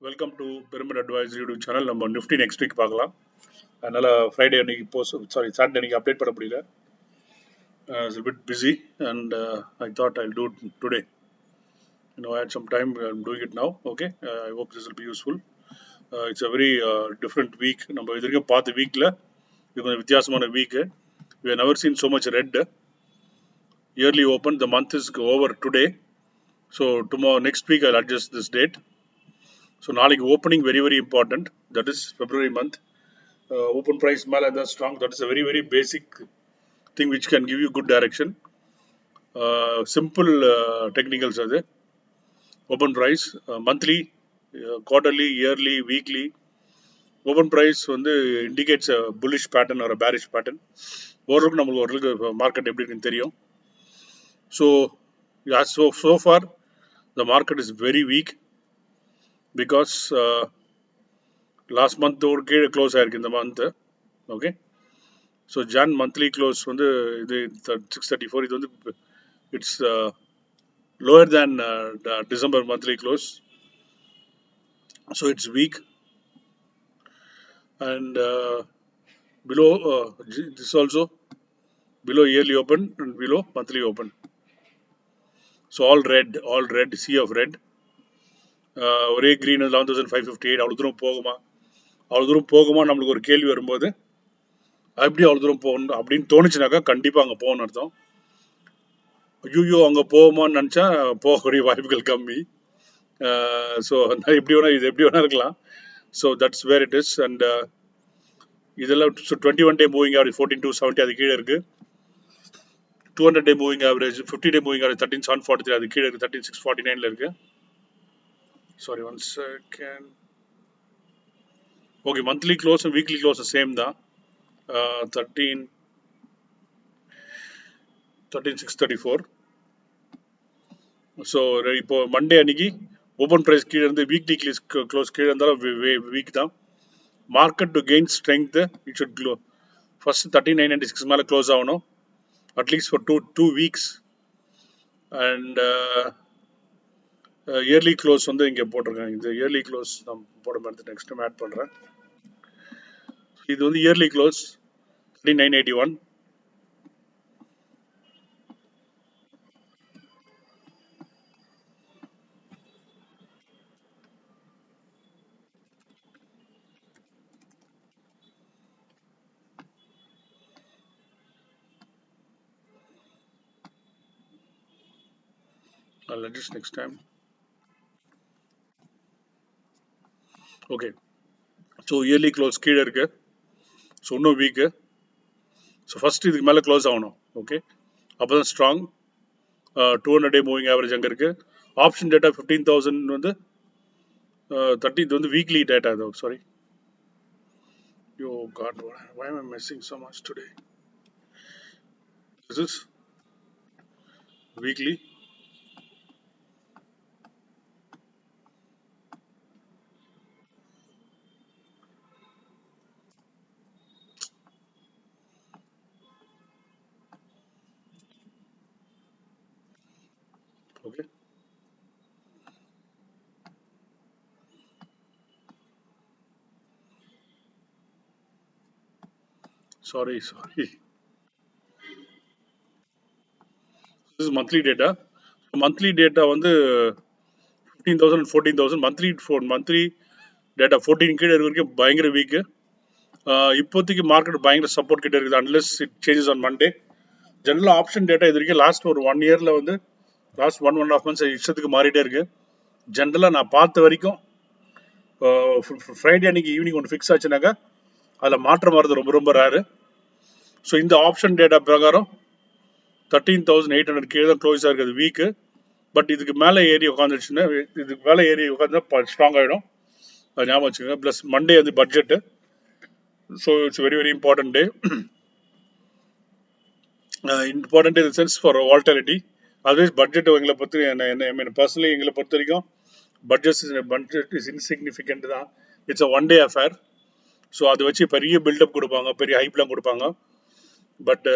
Welcome to Pyramid Advice YouTube channel. நம்ம Nifty next week பார்க்கலாம். அதனால் ஃப்ரைடே அன்னைக்கு சாட்டர்டே அன்னைக்கு அப்டேட் பண்ண முடியல. It's bit busy and I thought I do today. I had some time. I'm doing it now. Okay. I hope this will be useful. It's a very different week. நம்ம இது வரைக்கும் பார்த்த வீக்கில் இது கொஞ்சம் வித்தியாசமான week. We have never seen so much red. Yearly open. The month is over today. So tomorrow, next week, I'll adjust this date. So நாளைக்கு opening very important. That is February month. Open price மேலே இருந்தால் strong. That is a very basic thing which can give you good direction. Simple technicals அது. Open price monthly, quarterly, yearly, weekly. Open price வந்து indicates a bullish pattern or a bearish pattern. ஓரளவுக்கு நம்மளுக்கு market எப்படி இருக்குன்னு தெரியும். So far the market is very weak because last month ஒரு கீழே close ஆயிருக்கு இந்த month. Okay. So John monthly close வந்து இது 634. இது வந்து it's lower than December monthly close. So it's week and below this also below yearly open and below monthly open. So all red, sea of red. ஒரே green 11,558. அவ்வளோ தூரம் போகுமா நம்மளுக்கு ஒரு கேள்வி வரும்போது அப்படி அவ்வளோ தூரம் போகணும் அப்படின்னு தோணுச்சுனாக்கா கண்டிப்பாக அங்கே போகணும்னு அர்த்தம். ஐயோ அங்கே போகுமான்னு நினச்சா போகக்கூடிய வாய்ப்புகள் கம்மி. ஸோ எப்படி வேணா இது எப்படி வேணா இருக்கலாம். So that's where it is. And இதெல்லாம் 21 day மூவிங் ஆவரேஜ் 14,270 அது கீழே இருக்குது. 200 day moving average 50 day moving average 13,743 அது கீழே இருக்குது. 13,649 இருக்குது. Sorry one second. Okay, monthly close weekly close same தான். 13,634. ஸோ இப்போ மண்டே அன்னைக்கு ஓப்பன் ப்ரைஸ் கீழே இருந்து வீக்லி க்ளோஸ் கீழே இருந்தாலும் வீக் தான். Market to gain strength it should close first 13,996 மேலே க்ளோஸ் ஆகணும் at least for two weeks. And early close வந்து இங்கே போட்டிருக்காங்க. இந்த இயர்லி க்ளோஸ் நான் போட மாதிரி நெக்ஸ்ட் டைம் ஆட் பண்ணுறேன். இது வந்து early close 13,981. I'll adjust next time. Okay. So early close கீழே இருக்கு. ஸோ இன்னும் வீக்கு. ஸோ ஃபர்ஸ்ட் இதுக்கு மேலே க்ளோஸ் ஆகணும். ஓகே, அப்போ தான் ஸ்ட்ராங். 200 day மூவிங் ஆவரேஜ் அங்கே இருக்கு. ஆப்ஷன் டேட்டா 15,000 வந்து 30. இது வந்து வீக்லி டேட்டா. இதோ sorry. Oh god, why am I missing so much today? This is weekly. Okay. Sorry. This is monthly data. Monthly data வந்து 15,000 14,000. மந்த்லி டேட்டா 14 கீழே வரைக்கும் பயங்கர வீக்கு. இப்போதைக்கு மார்க்கெட் பயங்கர சப்போர்ட் கிட்ட இருக்குது unless it changes on Monday. General option data இது வரைக்கும் லாஸ்ட் ஒரு 1 yearல வந்து லாஸ்ட் 1.5 months இஷ்டத்துக்கு மாறிட்டே இருக்கு. ஜென்ரலாக நான் பார்த்த வரைக்கும் ஃப்ரைடே அன்னைக்கு ஈவினிங் ஒன்று ஃபிக்ஸ் ஆச்சுனாக்கா அதில் மாற்றம் வர்றது ரொம்ப ரேரு. ஸோ இந்த ஆப்ஷன் டேட்டா பிரகாரம் 13,800 கீழே தான் க்ளோஸ் ஆகிருக்குது வீக்கு. பட் இதுக்கு மேலே ஏறி உட்காந்துருச்சுன்னா ஸ்ட்ராங் ஆகிடும். அது ஞாபகம் வச்சுக்கோங்க. ப்ளஸ் மண்டே வந்து budget. So it's very important day. Important in the sense for volatility. Otherwise budget எங்களை பொறுத்த என்ன பர்சனலி எங்களை பொறுத்த வரைக்கும் பட்ஜெட் இஸ் இன்சிக்னிஃபிகண்ட் தான். It's a 1 day affair. So அதை வச்சு பெரிய பில்டப் கொடுப்பாங்க, பெரிய ஹைப்லாம் கொடுப்பாங்க. But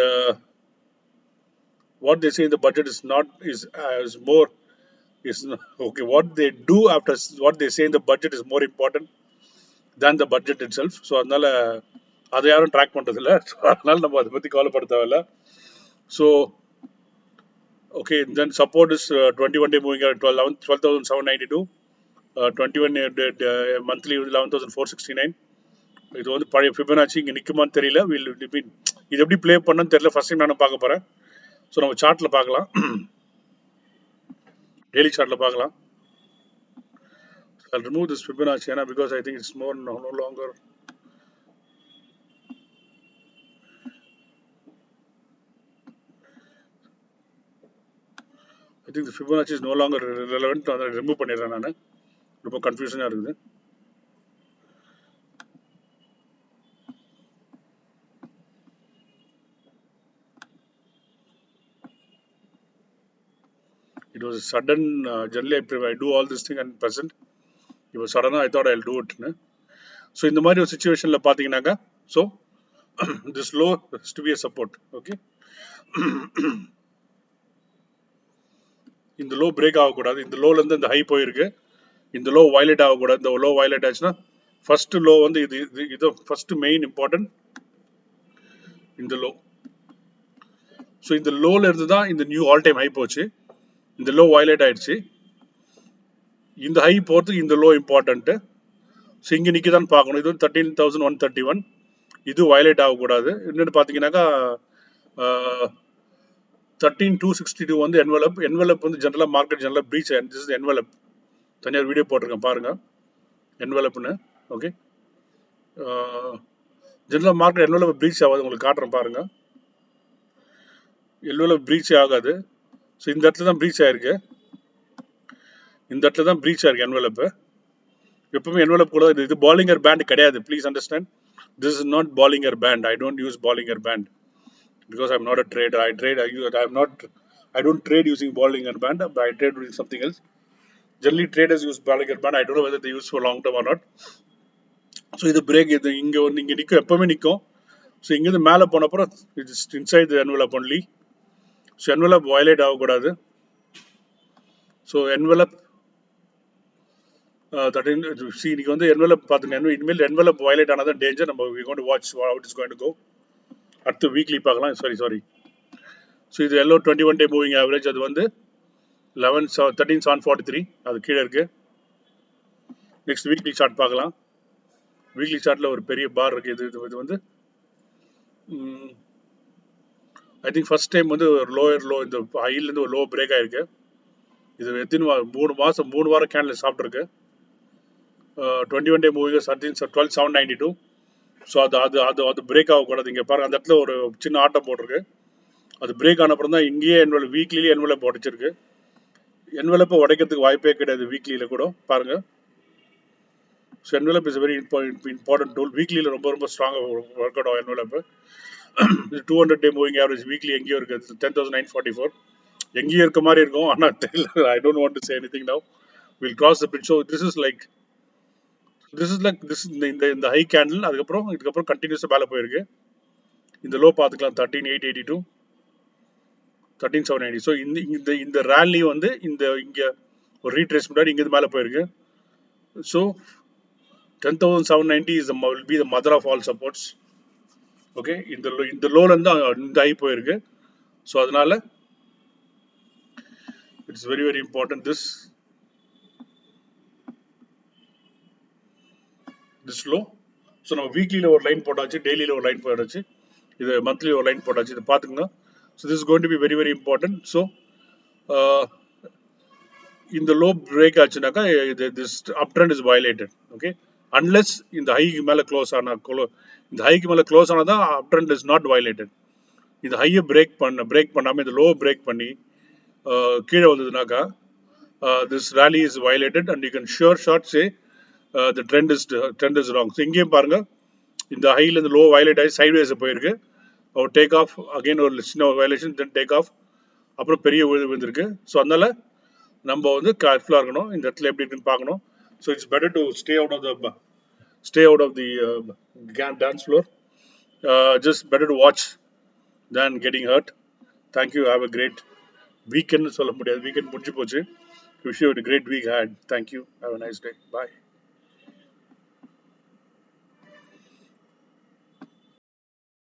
what they say in the budget is more is okay. What they do after what they say in the budget is more important than the budget itself. So அதனால அதை யாரும் track பண்றது இல்லை. So அதனால நம்ம அதை பற்றி கவலைப்பட தேவையில்ல. So okay, then support is 21 day moving at 12,792, 21 monthly 11,469. இது வந்து பழைய ஃபிபனாச்சி இங்கே நிற்குமான்னு தெரியல. இது எப்படி ப்ளே பண்ணணும்னு தெரியல. ஃபர்ஸ்ட் டைம் நானும் பார்க்க போகிறேன். ஸோ நம்ம சார்ட்டில் பார்க்கலாம், டெய்லி சார்ட்டில் பார்க்கலாம். I'll remove this Fibonacci because I think it's no longer. I think the Fibonacci is no longer relevant. அதை ரிமூவ் பண்ணிடுறேன் நான். ரொம்ப கன்ஃபியூஷனாக இருக்குது. It was a sudden, generally I do all this thing and present. It was sudden, I thought I'll do it. So in the மாதிரி situationல பார்த்தீங்கன்னாக்க, so this low has to be a support. Okay. இந்த low break ஆகக்கூடாது. இந்த லோல இருந்து இந்த high போயிருக்கு. இந்த low violate ஆகக்கூடாது. இந்த லோ வயலேட் ஆச்சுன்னா ஃபர்ஸ்ட் லோ வந்து இது ஃபர்ஸ்ட் மெயின் இம்பார்ட்டன்ட், இந்த லோ. ஸோ இந்த லோல இருந்து தான் இந்த நியூ ஆல் டைம் ஹை போச்சு. இந்த லோ வயலேட் ஆயிடுச்சு. இந்த ஹை போகிறதுக்கு இந்த லோ இம்பார்ட்டன்ட்டு. ஸோ இங்கே நிற்கதான் பார்க்கணும். இது 13,131. இது வயலேட் ஆகக்கூடாது. இன்னொன்று பார்த்தீங்கன்னாக்கா 13,262 வந்து என்வலப் வந்து ஜென்ரலாக மார்க்கெட் ஜென்ரலாக ப்ரீச் ஆயிடும். This is envelope. தனியார் வீடியோ போட்டிருக்கேன் பாருங்க, என்வலப்னு. ஓகே, ஜென்ரலாக மார்க்கெட் என்வலப் ப்ரீச் ஆகாது. உங்களுக்கு காட்டுறேன் பாருங்க. என்வலப் ப்ரீச் ஆகாது. ஸோ இந்த இடத்துல தான் ப்ரீச் ஆயிருக்கு. இந்த இடத்துல தான் ப்ரீச் ஆயிருக்கு என்வலப்பு. எப்பவுமே என்வலப் கூட இது பாலிங்கர் பேண்ட் கிடையாது. Please understand, this is not Bollinger band. I don't use Bollinger band because I'm not a trader. I don't trade using Bollinger Band, but I trade using something else. Generally traders use Bollinger Band. I don't know whether they use for long term or not. So இது break, இது இங்கே வந்து இங்கே நிற்கும், எப்பவுமே நிற்கும். So இங்கேருந்து மேலே போன அப்புறம் it's inside the envelope only. So envelope violate ஆகக்கூடாது. ஸோ என்வலப் இன்னைக்கு வந்து என்வலப் பார்த்துங்க. இனிமேல் என்வலப் வயலேட் ஆனதான் டேஞ்சர். நம்ம we going to watch how it is going to go. அடுத்து வீக்லி பார்க்கலாம். சாரி. ஸோ இது எல்லோ 21 டே மூவிங் ஆவரேஜ். அது வந்து 13,743. அது கீழே இருக்கு. நெக்ஸ்ட் வீக்லி சார்ட் பார்க்கலாம். வீக்லி சார்ட்ல ஒரு பெரிய பார் இருக்கு. இது வந்து ஐ திங்க் ஃபர்ஸ்ட் டைம் வந்து ஒரு லோயர் லோ, இந்த ஹைலேருந்து ஒரு லோ பிரேக் ஆயிருக்கு. இது எத்தனை 3 வாரம் கேண்டில் சாப்பிட்ருக்கு. 21 டே மூவிங் 12,792. ஸோ அது பிரேக் ஆகக்கூடாது. இங்கே பாருங்க, அந்த இடத்துல ஒரு சின்ன ஆட்டம் போட்டிருக்கு. அது பிரேக் ஆன அப்புறம் தான் இங்கேயே வீக்லியே என்வலப் உடைச்சிருக்கு. என்வலப்பை உடைக்கிறதுக்கு வாய்ப்பே கிடையாது வீக்லியில் கூட பாருங்க. So envelope is very important tool. வீக்லியில் ரொம்ப ஸ்ட்ராங்காக ஒர்க் அவுட் ஆகும் envelope. 200 day moving average weekly எங்கேயோ இருக்குது 10,944. எங்கேயும் இருக்க மாதிரி இருக்கும், ஆனால் தெரியல. I don't want to say anything now. Will cross the bridge. So this is like இந்த ஹை கேண்டில். இதுக்கப்புறம் கண்டினியூஸாக மேலே போயிருக்கு. இந்த லோ பார்த்துக்கலாம் 13,882, 13,790. ஸோ இந்த ரேலி வந்து இங்கே ஒரு ரீட்ரேஸ் முன்னாடி இங்கேருந்து மேலே போயிருக்கு. So 10,790 will be the mother of all supports. Okay, இந்த லோல இருந்து இந்த ஹை போயிருக்கு. ஸோ அதனால it's very very important this low. So நம்ம வீக்லியில் ஒரு லைன் போட்டாச்சு, டெய்லியில் ஒரு லைன் போட்டாச்சு, இது மந்த்லி ஒரு லைன் போட்டாச்சு. இதை பார்த்துக்கோங்க. So this is going to be very very important. So இந்த லோ பிரேக் ஆச்சுனாக்கா this uptrend is violated. Okay, unless இந்த ஹைக்கு மேலே க்ளோஸ் ஆனால் தான் uptrend is not violated. இந்த ஹையை பிரேக் பண்ணாமல் இந்த லோ பிரேக் பண்ணி கீழே வந்ததுனாக்கா this rally is violated and you can short say the trend is wrong. ஸோ இங்கேயும் பாருங்க, இந்த ஹைல இந்த லோ வயலேட் ஆகி சைட்வேஸ் போயிருக்கு. ஒரு டேக் ஆஃப், அகைன் ஒரு சின்ன வயலேஷன், தென் டேக் ஆஃப், அப்புறம் பெரிய விழுந்திருக்கு. ஸோ அதனால நம்ம வந்து கேர்ஃபுல்லாக இருக்கணும். இந்த இடத்துல எப்படி இருக்குன்னு பார்க்கணும். So it's better to stay out of the dance floor. Just better to watch than getting hurt. Thank you. Have a great weekend. சொல்ல முடியாது, வீக்கெண்ட் முடிஞ்சு போச்சு. Wish you a great week ahead. Thank you. Have a nice day. Bye.